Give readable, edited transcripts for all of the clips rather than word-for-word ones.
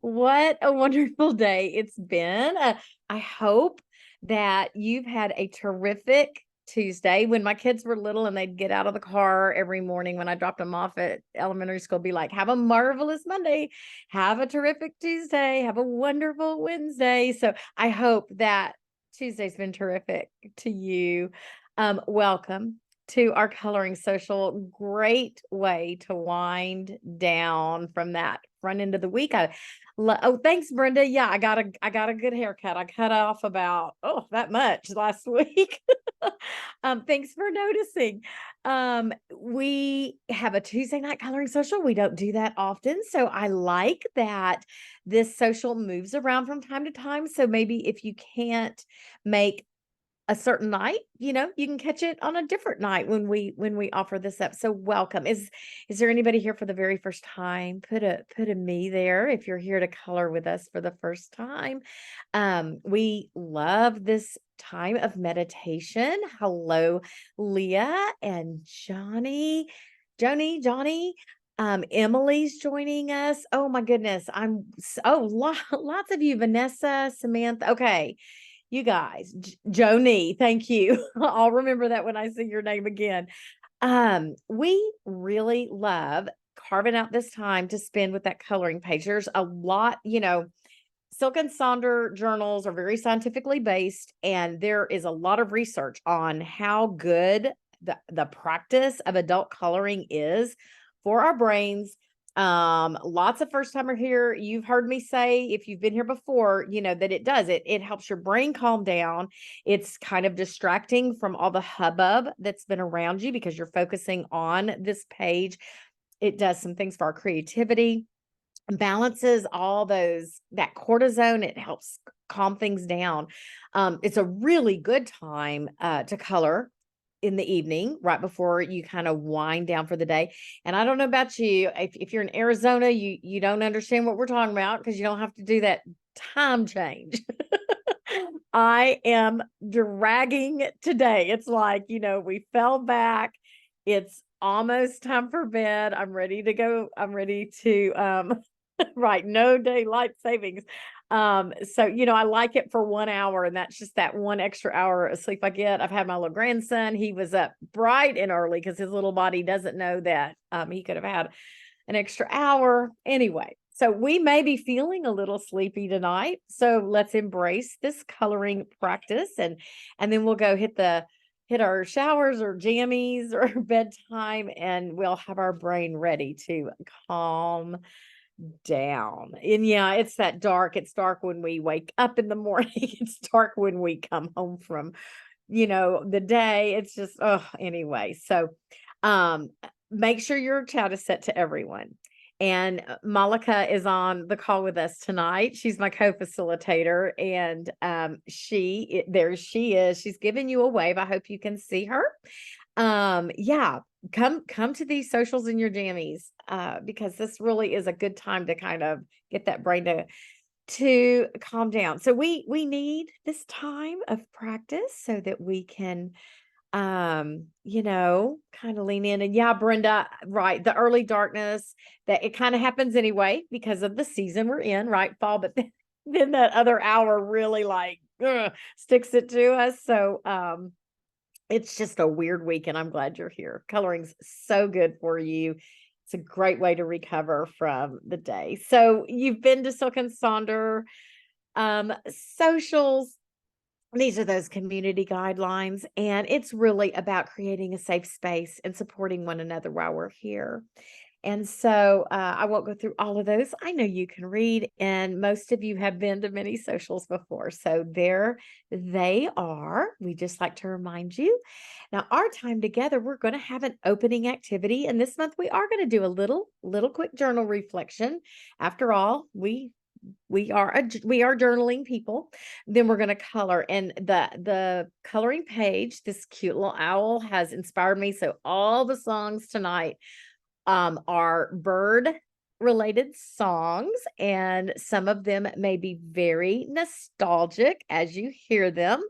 What a wonderful day it's been. I hope that you've had a terrific Tuesday. When my kids were little and they'd get out of the car every morning when I dropped them off at elementary school, be like, have a marvelous Monday, have a terrific Tuesday, have a wonderful Wednesday. So I hope that Tuesday's been terrific to you. Welcome to our coloring social. Great way to wind down from that front end of the week. Oh, thanks, Brenda. Yeah, I got a good haircut. I cut off about that much last week. Thanks for noticing. We have a Tuesday night coloring social. We don't do that often, so I like that this social moves around from time to time. So maybe if you can't make a certain night, you can catch it on a different night when we offer this up. So welcome. Is there anybody here for the very first time? Put a me there if you're here to color with us for the first time. We love this time of meditation. Hello, Leah and Johnny. Emily's joining us. Oh my goodness. Lots of you, Vanessa, Samantha. Okay. You guys, Joni, thank you. I'll remember that when I see your name again. We really love carving out this time to spend with that coloring page. There's a lot, Silk and Sonder journals are very scientifically based, and there is a lot of research on how good the practice of adult coloring is for our brains. Lots of first timer here. You've heard me say, if you've been here before, that it helps your brain calm down. It's kind of distracting from all the hubbub that's been around you because you're focusing on this page. It does some things for our creativity, balances all that cortisone. It helps calm things down. It's a really good time to color in the evening, right before you kind of wind down for the day. And I don't know about you, if you're in Arizona, you don't understand what we're talking about because you don't have to do that time change. I am dragging today. It's like, we fell back. It's almost time for bed. I'm ready to go. I'm ready to right, no daylight savings. So I like it for 1 hour, and that's just that one extra hour of sleep I get. I've had my little grandson. He was up bright and early because his little body doesn't know that he could have had an extra hour. Anyway, so we may be feeling a little sleepy tonight. So let's embrace this coloring practice, and then we'll go hit our showers or jammies or bedtime, and we'll have our brain ready to calm down. And yeah, it's that dark. It's dark when we wake up in the morning. It's dark when we come home from, the day. It's just, anyway. So, make sure your chat is set to everyone. And Malika is on the call with us tonight. She's my co-facilitator, and there she is. She's giving you a wave. I hope you can see her. Yeah, come to these socials in your jammies, because this really is a good time to kind of get that brain to calm down. So we need this time of practice so that we can kind of lean in. And yeah, Brenda, right, the early darkness, that it kind of happens anyway because of the season we're in, right? Fall, but then that other hour really sticks it to us. So it's just a weird week, and I'm glad you're here. Coloring's so good for you. It's a great way to recover from the day. So you've been to Silk and Sonder socials. These are those community guidelines, and it's really about creating a safe space and supporting one another while we're here. And so I won't go through all of those. I know you can read, and most of you have been to many socials before. So there they are. We just like to remind you. Now, our time together, we're going to have an opening activity. And this month, we are going to do a little quick journal reflection. After all, we are journaling people. Then we're going to color, and the coloring page, this cute little owl has inspired me. So all the songs tonight are bird related songs, and some of them may be very nostalgic as you hear them.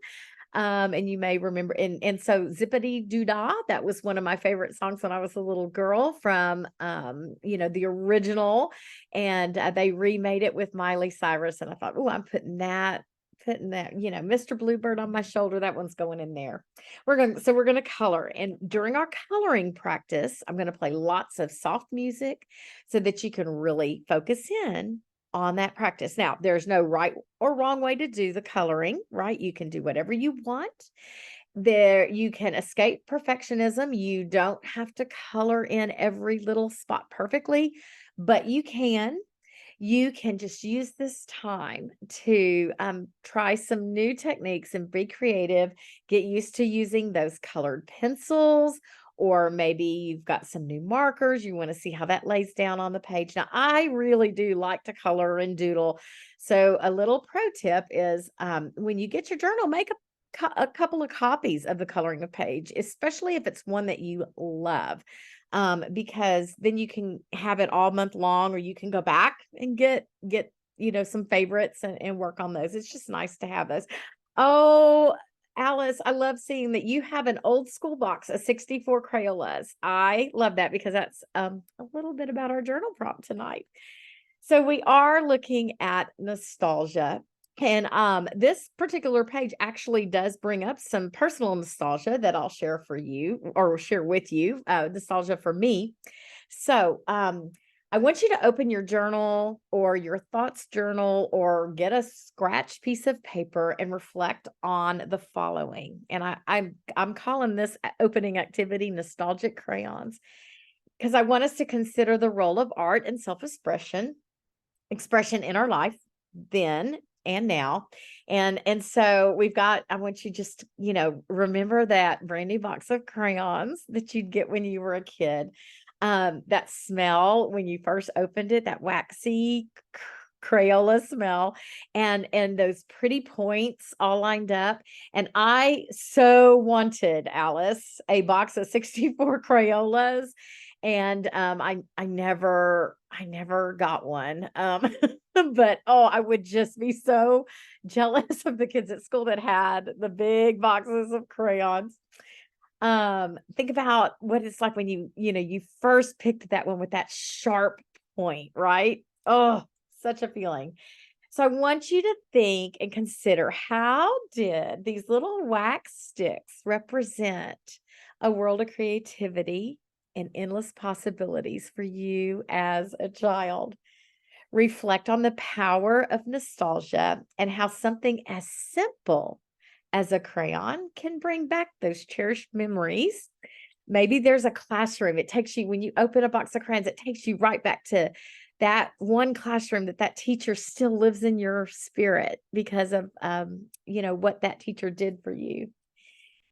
And you may remember, and so Zippity Doo Dah, that was one of my favorite songs when I was a little girl from, the original, and they remade it with Miley Cyrus. And I thought, oh, I'm putting that, Mr. Bluebird on my shoulder. That one's going in there. We're going to color. And during our coloring practice, I'm going to play lots of soft music so that you can really focus in on that practice. Now, there's no right or wrong way to do the coloring, right? You can do whatever you want. There, you can escape perfectionism. You don't have to color in every little spot perfectly, but you can. You can just use this time to try some new techniques and be creative. Get used to using those colored pencils, or maybe you've got some new markers. You want to see how that lays down on the page. Now, I really do like to color and doodle. So a little pro tip is when you get your journal, make a couple of copies of the coloring of page, especially if it's one that you love. Because then you can have it all month long, or you can go back and get some favorites and work on those. It's just nice to have those. Oh, Alice, I love seeing that you have an old school box of 64 Crayolas. I love that because that's a little bit about our journal prompt tonight. So we are looking at nostalgia. And this particular page actually does bring up some personal nostalgia that I'll share for you, or share with you, nostalgia for me. So I want you to open your journal or your thoughts journal, or get a scratch piece of paper and reflect on the following. And I'm calling this opening activity Nostalgic Crayons, because I want us to consider the role of art and self-expression in our life then and now. And so I want you just, remember that brand new box of crayons that you'd get when you were a kid. That smell when you first opened it, that waxy Crayola smell, and those pretty points all lined up. And I so wanted, Alice, a box of 64 Crayolas. And I never got one. But I would just be so jealous of the kids at school that had the big boxes of crayons. Think about what it's like when you first picked that one with that sharp point, right? Oh, such a feeling. So I want you to think and consider, how did these little wax sticks represent a world of creativity and endless possibilities for you as a child? Reflect on the power of nostalgia and how something as simple as a crayon can bring back those cherished memories. Maybe there's a classroom. It takes you, when you open a box of crayons, it takes you right back to that one classroom that teacher still lives in your spirit because of, what that teacher did for you.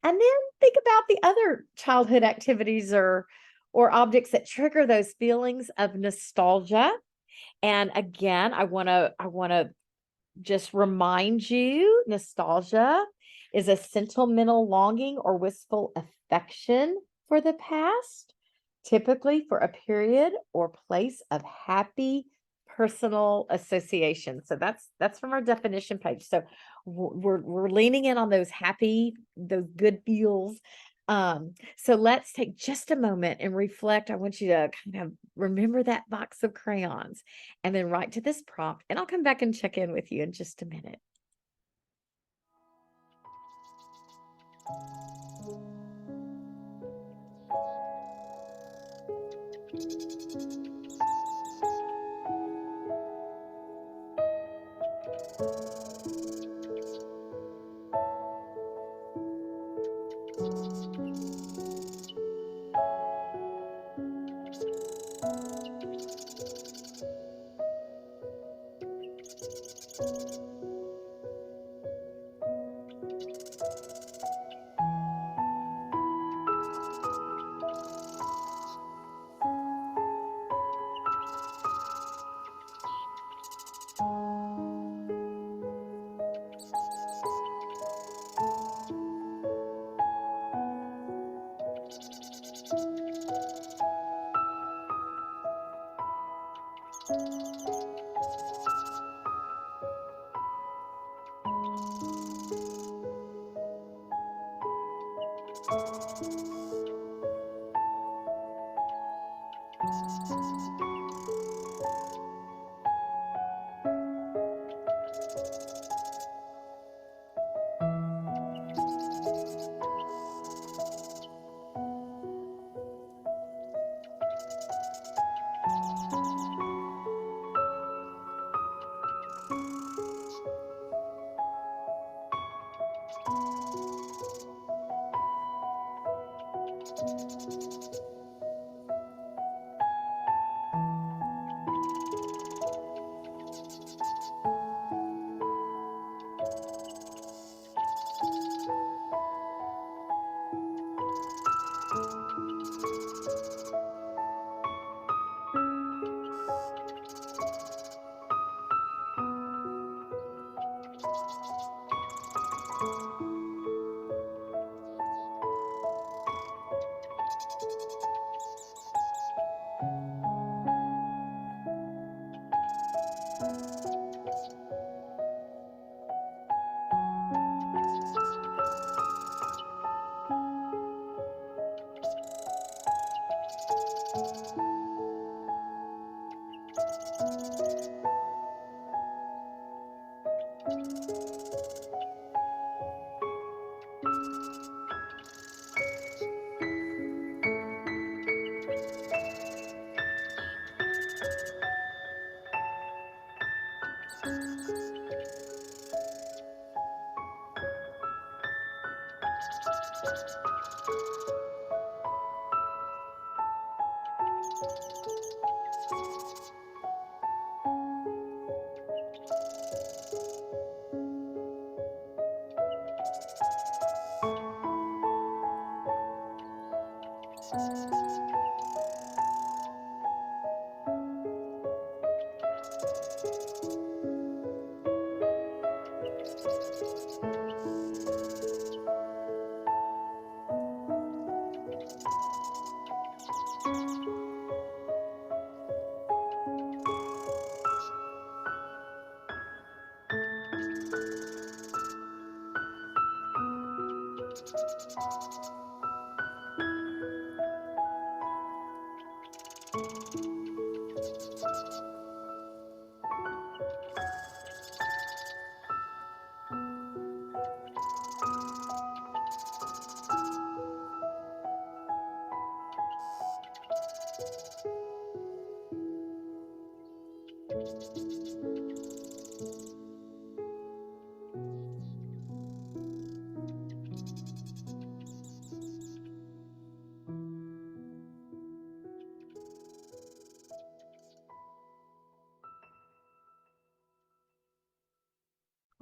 And then think about the other childhood activities or objects that trigger those feelings of nostalgia. And again, I want to just remind you, nostalgia is a sentimental longing or wistful affection for the past, typically for a period or place of happy personal association. So that's from our definition page. So we're leaning in on those good feels. So let's take just a moment and reflect. I want you to kind of remember that box of crayons and then write to this prompt, and I'll come back and check in with you in just a minute.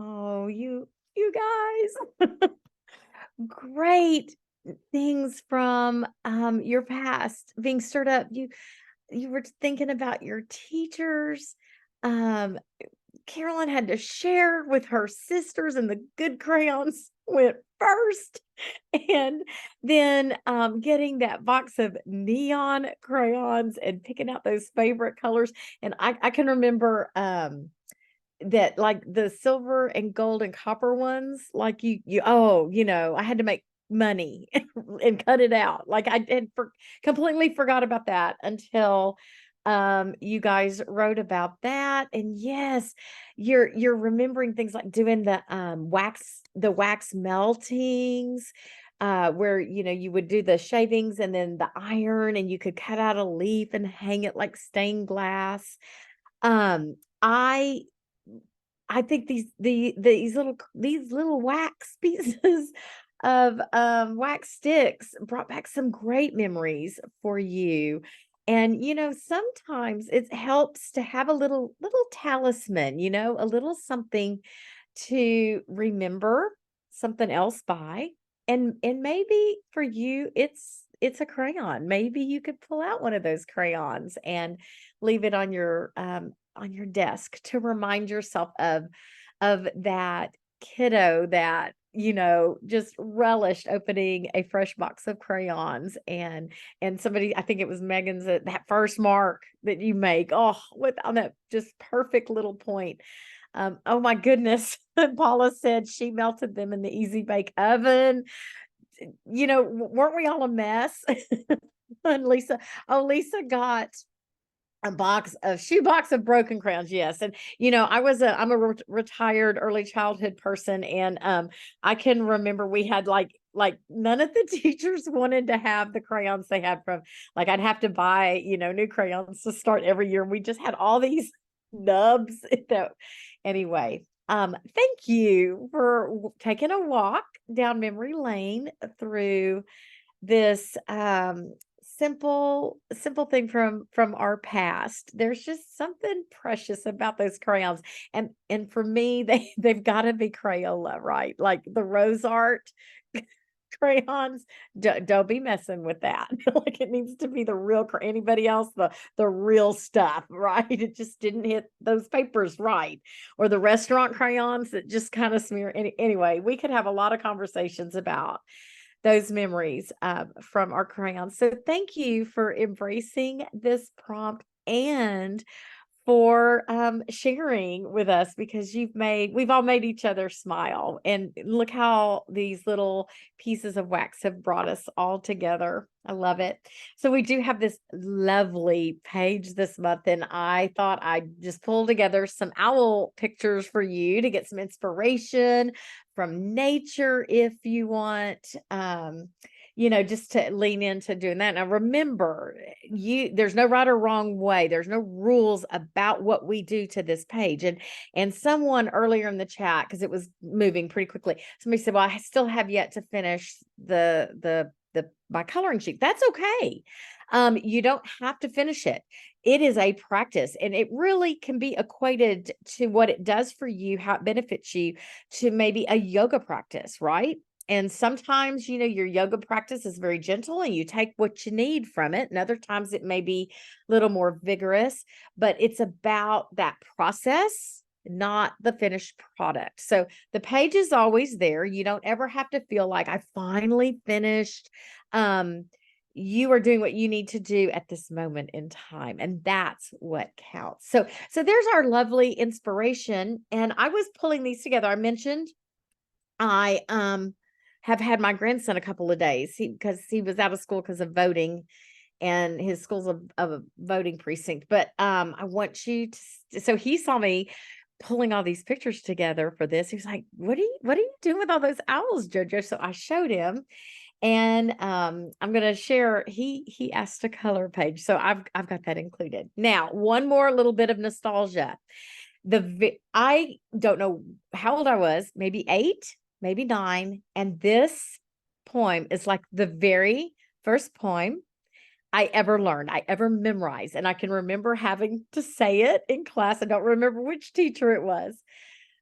Oh, you guys. Great things from your past being stirred up. You were thinking about your teachers. Um, Carolyn had to share with her sisters, and the good crayons went first. And then getting that box of neon crayons and picking out those favorite colors. And I can remember that, like, the silver and gold and copper ones, like, I had to make money and cut it out. Like, I had completely forgot about that until you guys wrote about that. And yes, you're remembering things like doing the wax meltings, where you would do the shavings and then the iron, and you could cut out a leaf and hang it like stained glass. um I I think these little wax pieces of wax sticks brought back some great memories for you. And sometimes it helps to have a little talisman, a little something to remember something else by. And maybe for you it's a crayon. Maybe you could pull out one of those crayons and leave it on your desk to remind yourself of that kiddo that just relished opening a fresh box of crayons. And somebody, I think it was Megan's, that first mark that you make, with on that just perfect little point. Oh my goodness. Paula said she melted them in the easy bake oven. Weren't we all a mess? And Lisa got a shoe box of broken crayons. Yes. And I'm a retired early childhood person. And I can remember we had like none of the teachers wanted to have the crayons they had from, like, I'd have to buy, new crayons to start every year. We just had all these nubs. Anyway, thank you for taking a walk down memory lane through this simple thing from our past. There's just something precious about those crayons. And for me, they've got to be Crayola, right? Like the rose art crayons. Don't be messing with that. Like it needs to be the real anybody else, the real stuff, right? It just didn't hit those papers right. Or the restaurant crayons that just kind of smear. Anyway, we could have a lot of conversations about those memories from our crayons. So thank you for embracing this prompt and for sharing with us, because we've all made each other smile, and look how these little pieces of wax have brought us all together. I love it. So we do have this lovely page this month, and I thought I'd just pull together some owl pictures for you to get some inspiration from nature if you want. Just to lean into doing that. Now, remember, there's no right or wrong way. There's no rules about what we do to this page. And someone earlier in the chat, because it was moving pretty quickly, somebody said, "Well, I still have yet to finish my coloring sheet." That's okay. You don't have to finish it. It is a practice, and it really can be equated to what it does for you, how it benefits you, to maybe a yoga practice, right? And sometimes, your yoga practice is very gentle and you take what you need from it. And other times it may be a little more vigorous, but it's about that process, not the finished product. So the page is always there. You don't ever have to feel like I finally finished. You are doing what you need to do at this moment in time. And that's what counts. So there's our lovely inspiration. And I was pulling these together. I mentioned I have had my grandson a couple of days because he was out of school because of voting, and his school's a voting precinct. But I want you to, so he saw me pulling all these pictures together for this. He was like, what are you doing with all those owls, JoJo? So I showed him, and I'm going to share, he asked a color page. So I've got that included. Now, one more little bit of nostalgia. I don't know how old I was, maybe 8, maybe 9. And this poem is like the very first poem I ever learned, I ever memorized. And I can remember having to say it in class. I don't remember which teacher it was,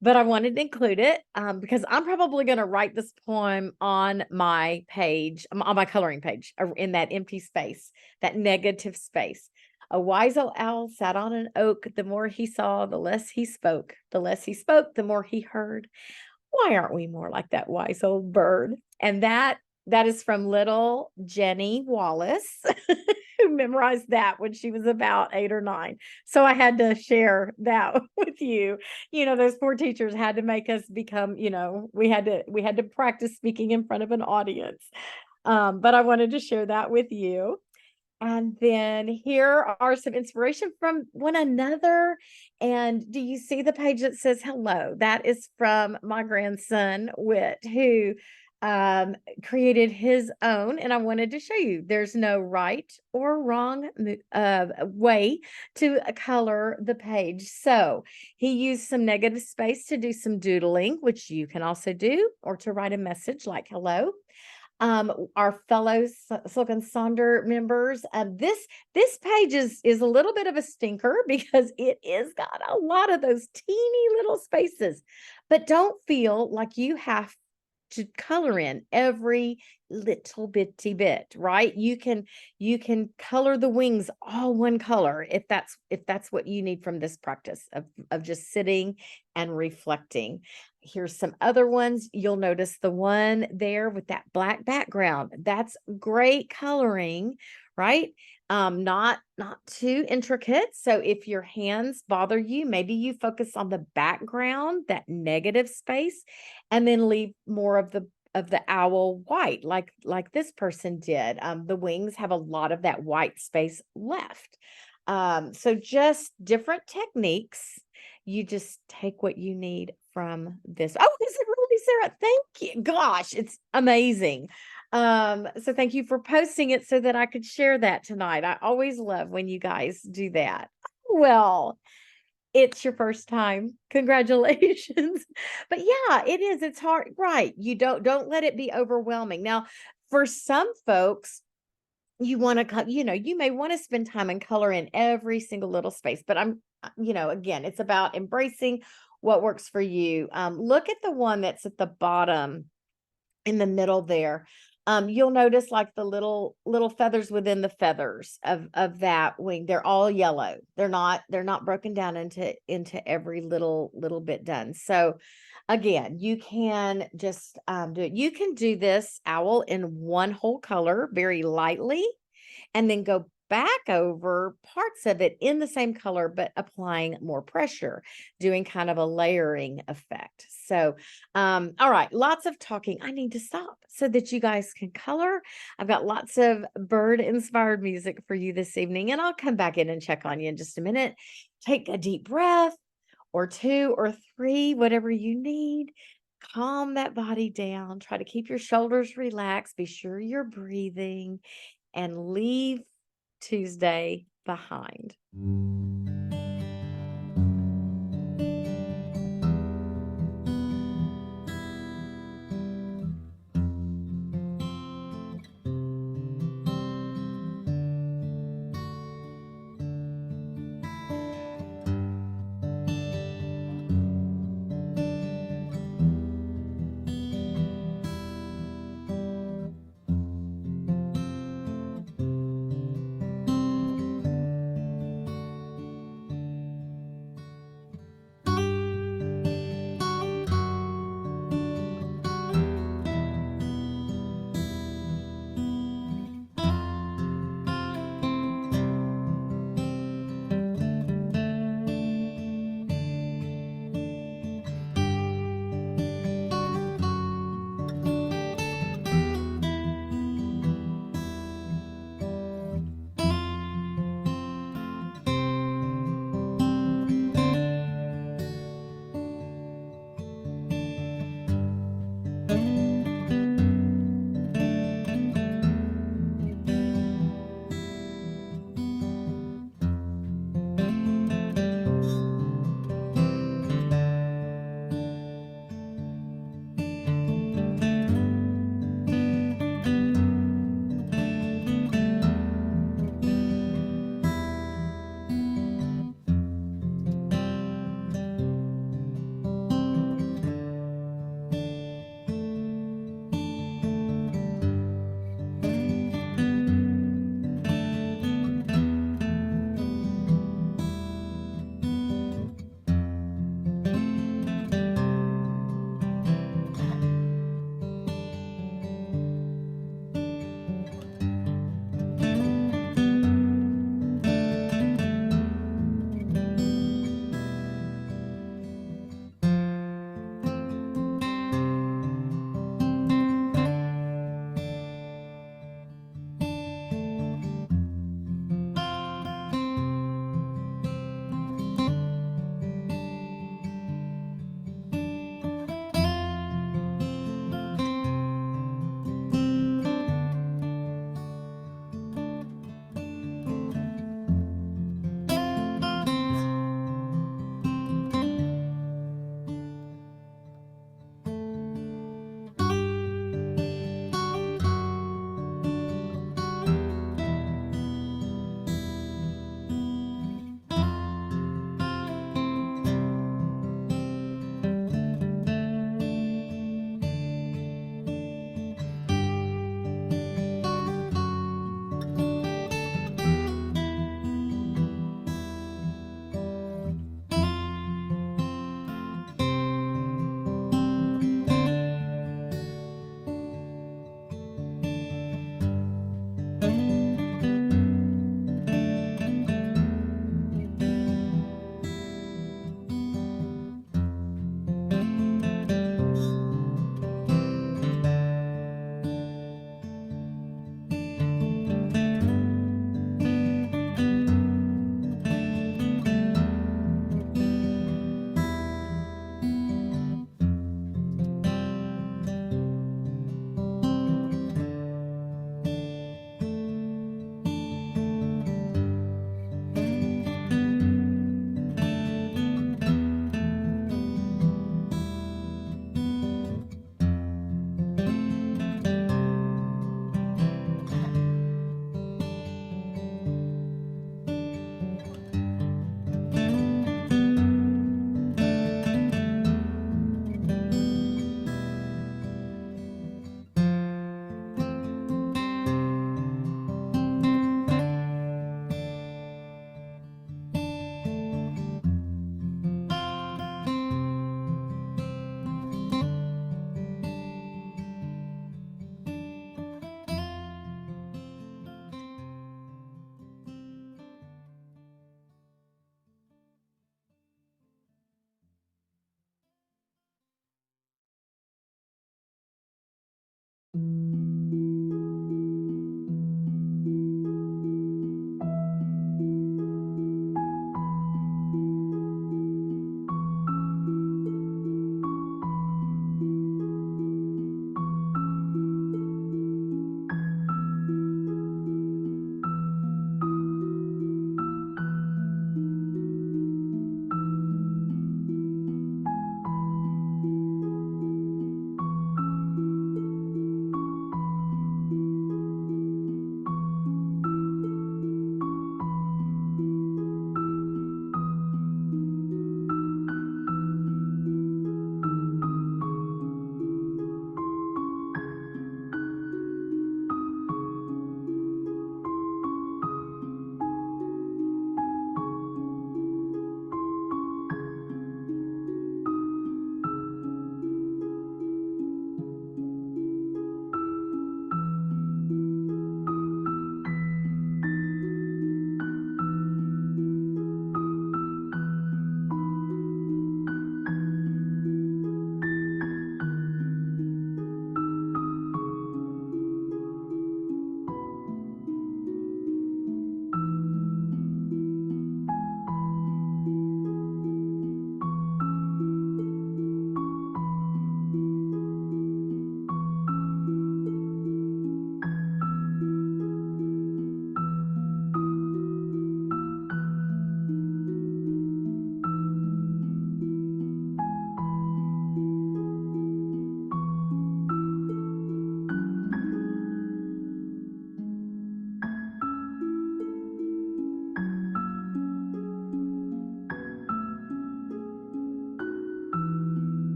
but I wanted to include it because I'm probably going to write this poem on my page, on my coloring page, in that empty space, that negative space. A wise old owl sat on an oak. The more he saw, the less he spoke. The less he spoke, the more he heard. Why aren't we more like that wise old bird? And that is from little Jenny Wallace, who memorized that when she was about 8 or 9. So I had to share that with you. Those poor teachers had to make us become, we had to practice speaking in front of an audience. But I wanted to share that with you. And then here are some inspiration from one another. And do you see the page that says hello? That is from my grandson, Whit, who created his own. And I wanted to show you there's no right or wrong way to color the page. So he used some negative space to do some doodling, which you can also do, or to write a message like hello. Our fellow Silken Sonder members. This page is a little bit of a stinker because it is got a lot of those teeny little spaces, but don't feel like you have to color in every little bitty bit, right? You can color the wings all one color if that's what you need from this practice of just sitting and reflecting. Here's some other ones. You'll notice the one there with that black background. That's great coloring, right? Not too intricate. So if your hands bother you, maybe you focus on the background, that negative space, and then leave more of the owl white, like this person did. The wings have a lot of that white space left. So just different techniques. You just take what you need from this. Oh, this is really Sarah. Thank you. Gosh, it's amazing. So thank you for posting it so that I could share that tonight. I always love when you guys do that. Well, It's your first time. Congratulations. But yeah, it is. It's hard. Right. You don't let it be overwhelming. Now, for some folks, you want to, you may want to spend time and color in every single little space, but again, it's about embracing what works for you. Look at the one that's at the bottom in the middle there. You'll notice like the little feathers within the feathers of that wing. They're all yellow. They're not broken down into every little bit done. So again, you can just do it. You can do this owl in one whole color very lightly, and then go back over parts of it in the same color, but applying more pressure, doing kind of a layering effect. So, all right, lots of talking. I need to stop so that you guys can color. I've got lots of bird inspired music for you this evening, and I'll come back in and check on you in just a minute. Take a deep breath or two or three, whatever you need. Calm that body down. Try to keep your shoulders relaxed. Be sure you're breathing and leave Tuesday behind.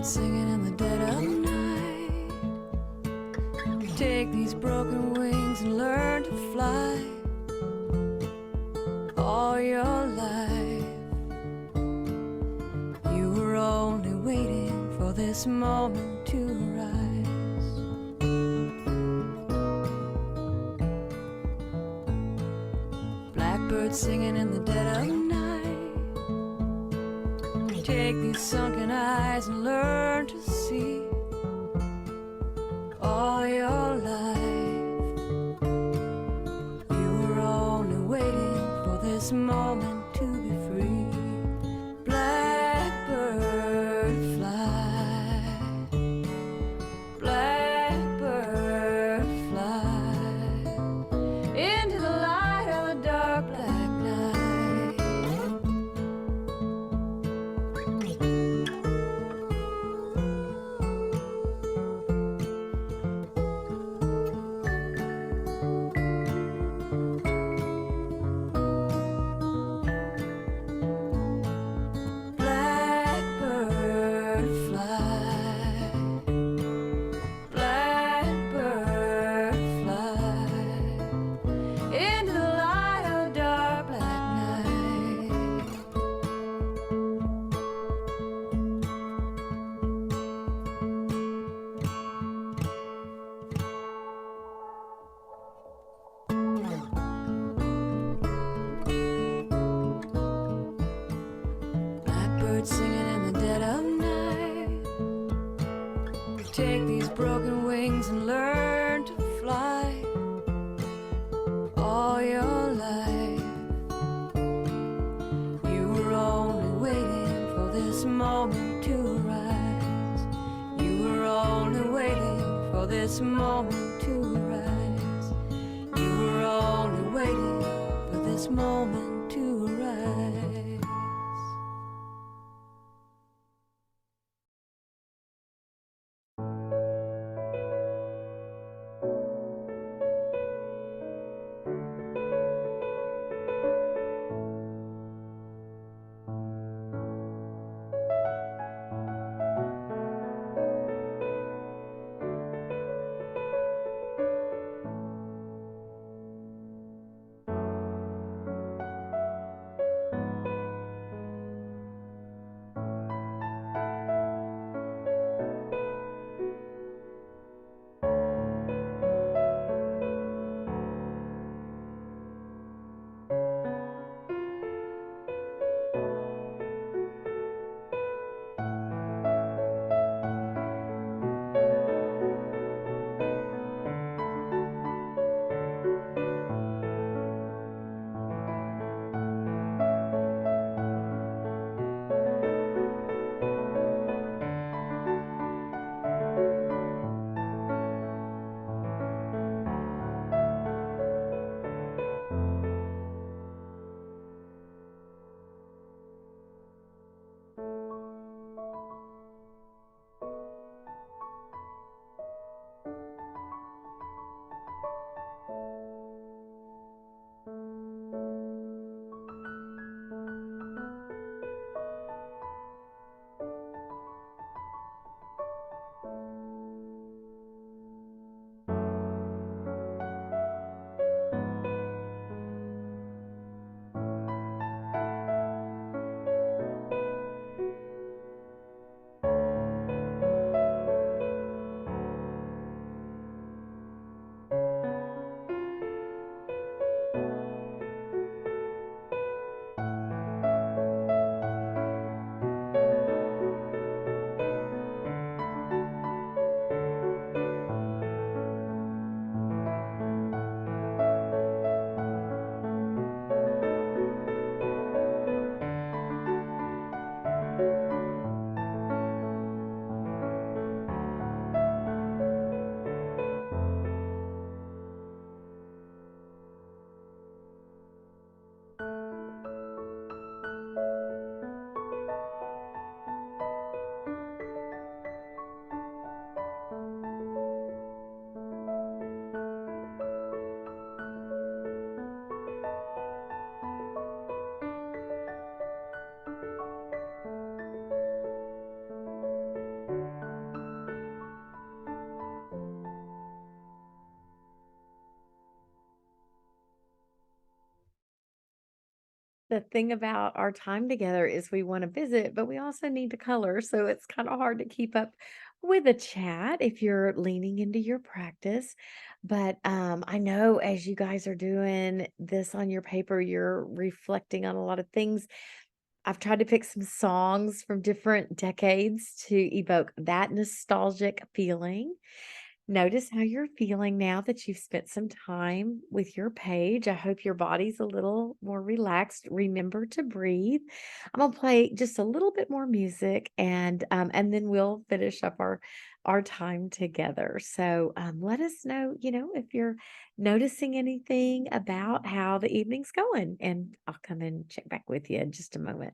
Blackbird singing in the dead of night. Take these broken wings and learn to fly. All your life you were only waiting for this moment to rise. Blackbird singing in the dead of night. Take these sunken eyes and learn to see. All your life you were only waiting for this moment to be free. Blackbird fly, blackbird fly into the light of the dark black night. Blackbird fly, blackbird fly into the light of the dark black night. Blackbird singing in the dead of night. Take these broken wings and learn to fly. All your life you were only waiting for this moment to rise. You were only waiting for this moment to rise. You were only waiting for this moment to rise. the thing about our time together is we want to visit, but we also need to color. So it's kind of hard to keep up with a chat if you're leaning into your practice. But I know as you guys are doing this on your paper, you're reflecting on a lot of things. I've tried to pick some songs from different decades to evoke that nostalgic feeling. Notice how you're feeling now that you've spent some time with your page. I hope your body's a little more relaxed. Remember to breathe. I'm gonna play just a little bit more music and then we'll finish up our time together. So let us know, if you're noticing anything about how the evening's going, and I'll come and check back with you in just a moment.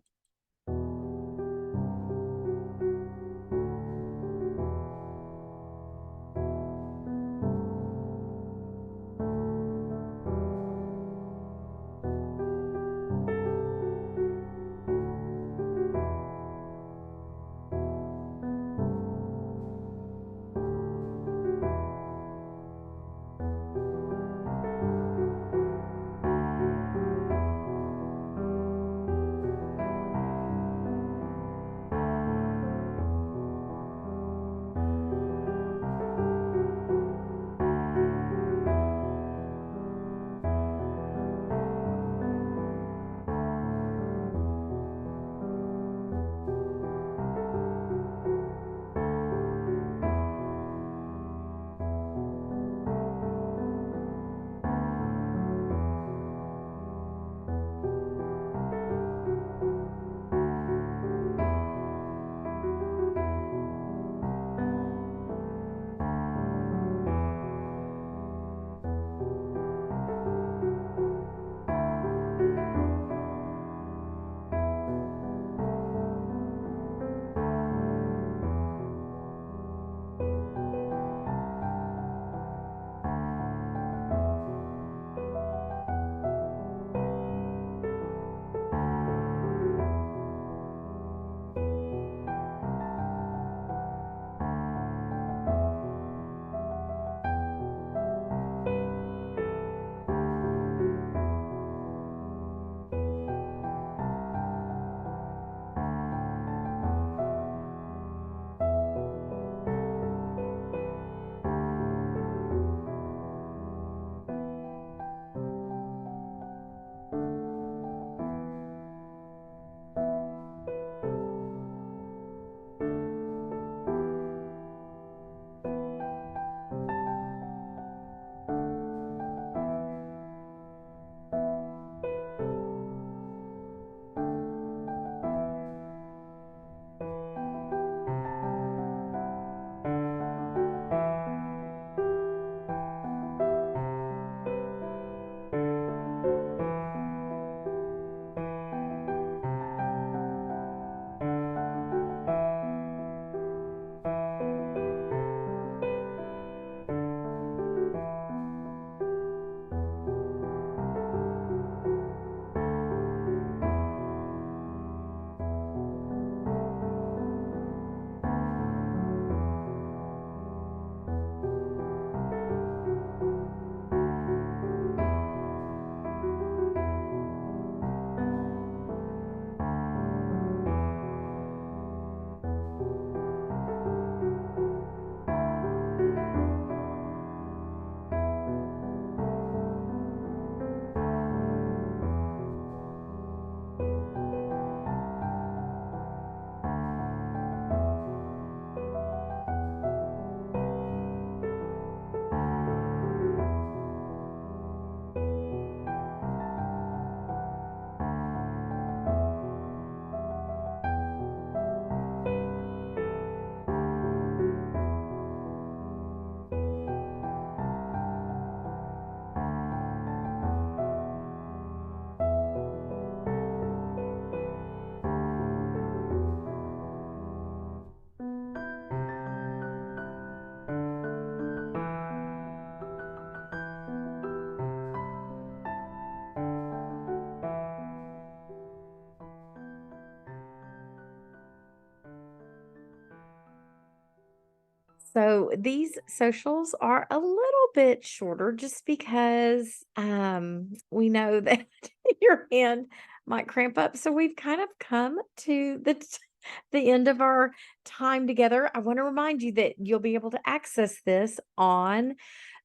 So these socials are a little bit shorter just because we know that your hand might cramp up. So we've kind of come to the end of our time together. I want to remind you that you'll be able to access this on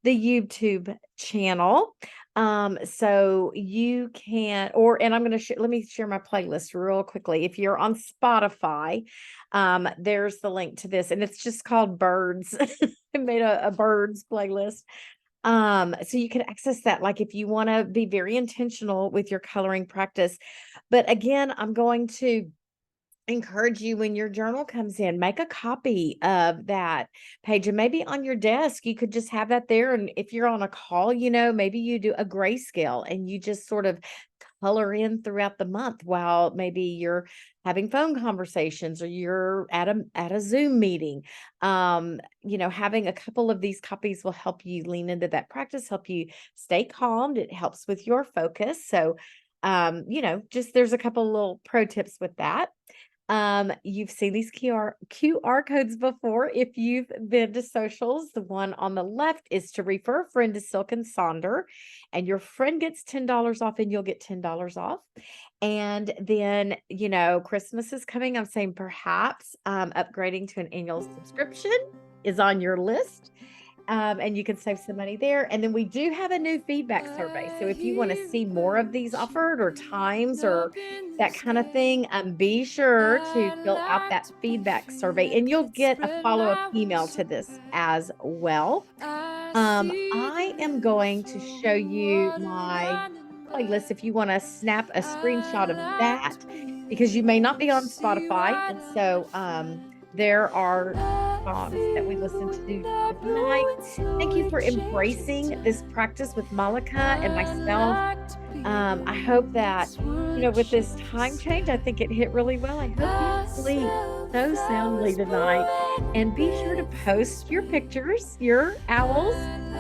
the YouTube channel. So you can, and I'm going to let me share my playlist real quickly. If you're on Spotify, there's the link to this, and it's just called Birds. I made a birds playlist. So you can access that, like if you want to be very intentional with your coloring practice. But again, I'm going to encourage you, when your journal comes in, make a copy of that page, and maybe on your desk you could just have that there. And if you're on a call, maybe you do a grayscale and you just sort of color in throughout the month while maybe you're having phone conversations or you're at a Zoom meeting. Having a couple of these copies will help you lean into that practice, help you stay calmed. It helps with your focus. So just there's a couple little pro tips with that. You've seen these QR codes before. If you've been to socials, the one on the left is to refer a friend to Silk and Sonder, and your friend gets $10 off and you'll get $10 off. And then, Christmas is coming. I'm saying perhaps upgrading to an annual subscription is on your list. And you can save some money there. And then we do have a new feedback survey. So if you want to see more of these offered or times or that kind of thing, be sure to fill out that feedback survey and you'll get a follow-up email to this as well. I am going to show you my playlist if you want to snap a screenshot of that, because you may not be on Spotify. And so there are songs that we listen to tonight. Thank you for embracing this practice with Malika and myself. I hope that, with this time change, I think it hit really well. I hope you sleep so soundly tonight. And be sure to post your pictures, your owls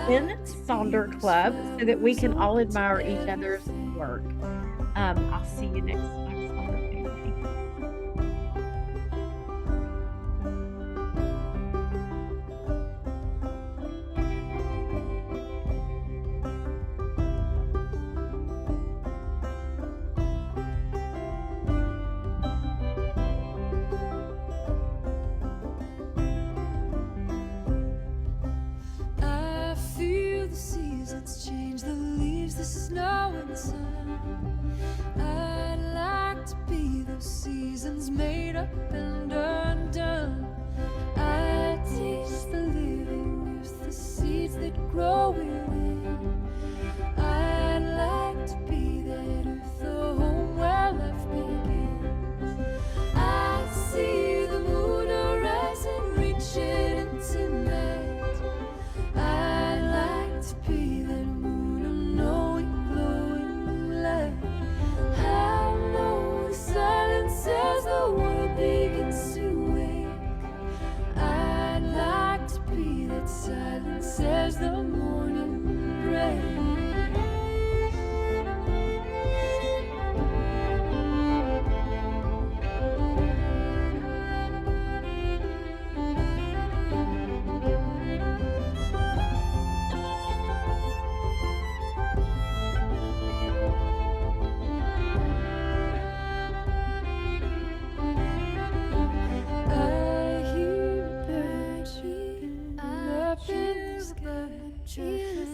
in Sonder Club, so that we can all admire each other's work. I'll see you next time. Change the leaves, the snow and the sun. I'd like to be those seasons made up and undone. I teach the living youth the seeds that grow within. I'd like to be that earth, the home where life begins. I see the moon arise and reach it into night. I'd like to be that moon, unknowing, glowing moonlight. I know the silence as the world begins to wake. I'd like to be that silence as the morning breaks. I hear birds up in the sky.